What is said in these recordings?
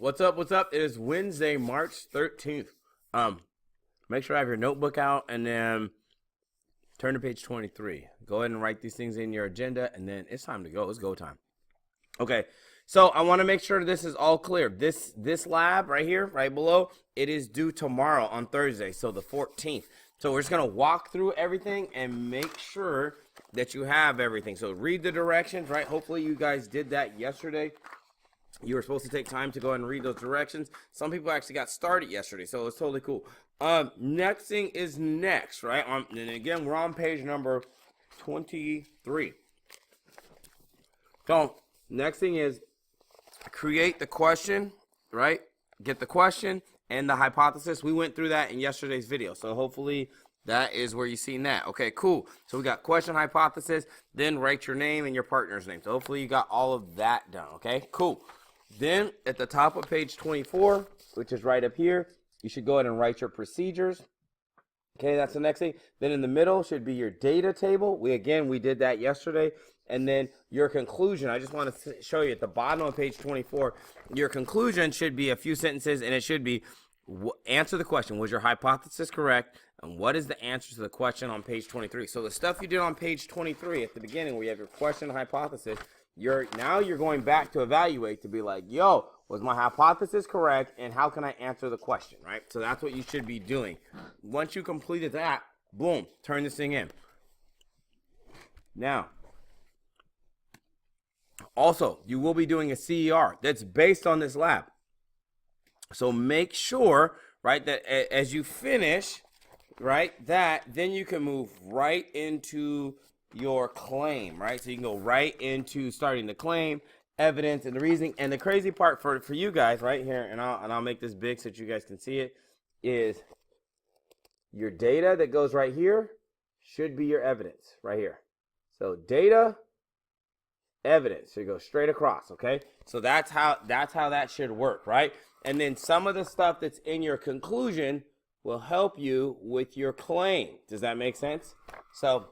What's up? What's up? It is Wednesday, March 13th. Make sure I have your notebook out and then turn to page 23. Go ahead and write these things in your agenda, and then it's time to go. It's go time. Okay, so I want to make sure this is all clear. This lab right here, right below, it is due tomorrow on Thursday, so the 14th. So we're just going to walk through everything and make sure that you have everything. So read the directions, right? Hopefully you guys did that yesterday. You were supposed to take time to go ahead and read those directions. Some people actually got started yesterday, so it's totally cool. Next thing is next, right? And again, we're on page number 23. So next thing is create the question, right? Get the question and the hypothesis. We went through that in yesterday's video, so hopefully that is where you seen that. Okay, cool. So we got question, hypothesis, then write your name and your partner's name. So hopefully you got all of that done. Okay, cool. Then at the top of page 24, which is right up here, you should go ahead and write your procedures. Okay, that's the next thing. Then in the middle should be your data table. We did that yesterday. And then your conclusion. I just want to show you at the bottom of page 24, your conclusion should be a few sentences, and it should be answer the question. Was your hypothesis correct? And what is the answer to the question on page 23? So the stuff you did on page 23 at the beginning, where you have your question and hypothesis, you're going back to evaluate to be like, yo, was my hypothesis correct? And how can I answer the question, right? So that's what you should be doing. Once you completed that, boom, turn this thing in. Now, also, you will be doing a CER that's based on this lab. So make sure, right, that as you finish, right, then you can move right into your claim, right? So you can go right into starting the claim, evidence, and the reasoning. And the crazy part for you guys right here, and I'll make this big so that you guys can see it, is your data that goes right here should be your evidence right here. So data, evidence, so you go straight across. Okay, so that's how that should work, right? And then some of the stuff that's in your conclusion will help you with your claim. Does that make sense? So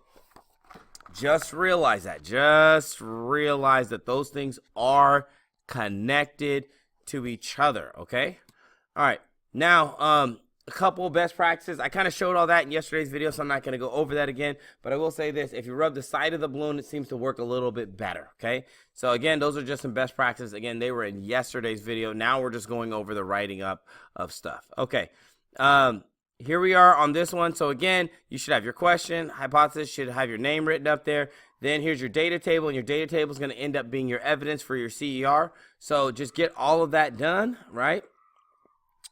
just realize that. Just realize that those things are connected to each other. Okay. All right. Now, a couple of best practices. I kind of showed all that in yesterday's video, so I'm not going to go over that again. But I will say this. If you rub the side of the balloon, it seems to work a little bit better, okay? So, again, those are just some best practices. Again, they were in yesterday's video. Now we're just going over the writing up of stuff. Okay. Here we are on this one. So, again, you should have your question. Hypothesis should have your name written up there. Then here's your data table, and your data table is going to end up being your evidence for your CER. So, just get all of that done, right?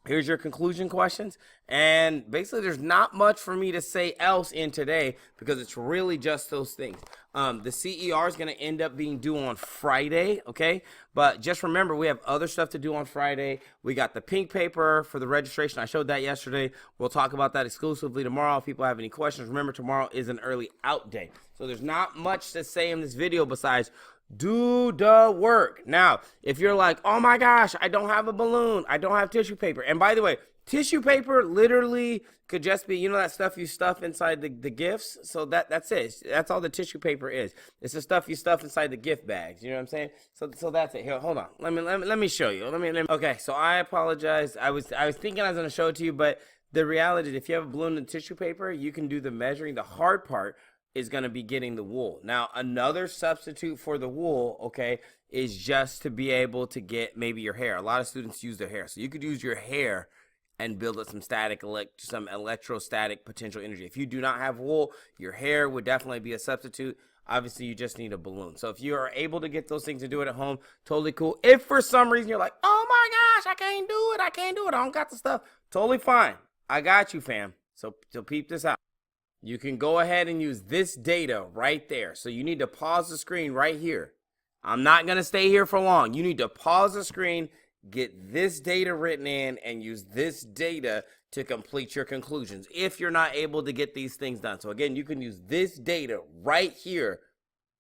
Here's your conclusion questions, and basically there's not much for me to say else in today because it's really just those things. The CER is going to end up being due on Friday, okay? But just remember, we have other stuff to do on Friday. We got the pink paper for the registration. I showed that yesterday. We'll talk about that exclusively tomorrow. If people have any questions, remember tomorrow is an early out day. So there's not much to say in this video besides do the work. Now, if you're like, oh my gosh, I don't have a balloon, I don't have tissue paper. And by the way, tissue paper literally could just be, you know, that stuff you stuff inside the gifts. So that's it. That's all the tissue paper is. It's the stuff you stuff inside the gift bags. You know what I'm saying? So that's it. Here, hold on. Let me show you. Okay. So I apologize. I was thinking I was gonna show it to you, but the reality is, if you have a balloon and tissue paper, you can do the measuring. The hard part is going to be getting the wool. Now, another substitute for the wool, okay, is just to be able to get maybe your hair. A lot of students use their hair. So you could use your hair and build up some some electrostatic potential energy. If you do not have wool, your hair would definitely be a substitute. Obviously, you just need a balloon. So if you are able to get those things and do it at home, totally cool. If for some reason you're like, oh my gosh, I can't do it, I don't got the stuff, totally fine. I got you, fam. So peep this out. You can go ahead and use this data right there. So you need to pause the screen right here. I'm not going to stay here for long. You need to pause the screen, get this data written in, and use this data to complete your conclusions if you're not able to get these things done. So again, you can use this data right here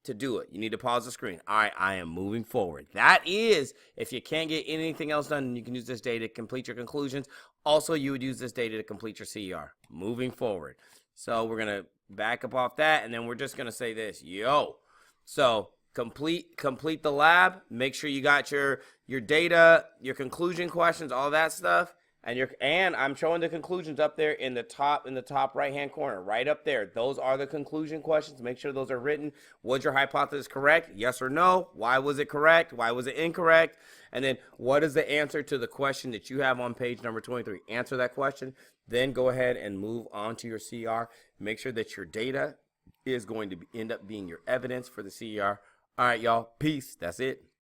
to do it. You need to pause the screen. All right, I am moving forward. That is, if you can't get anything else done, you can use this data to complete your conclusions. Also, you would use this data to complete your CER. Moving forward. So we're going to back up off that, and then we're just going to say this. So complete the lab. Make sure you got your your data, your conclusion questions, all that stuff. And I'm showing the conclusions up there in the top right hand corner, right up there. Those are the conclusion questions. Make sure those are written. Was your hypothesis correct? Yes or no? Why was it correct? Why was it incorrect? And then what is the answer to the question that you have on page number 23? Answer that question. Then go ahead and move on to your CR. Make sure that your data is going to end up being your evidence for the CR. All right, y'all. Peace. That's it.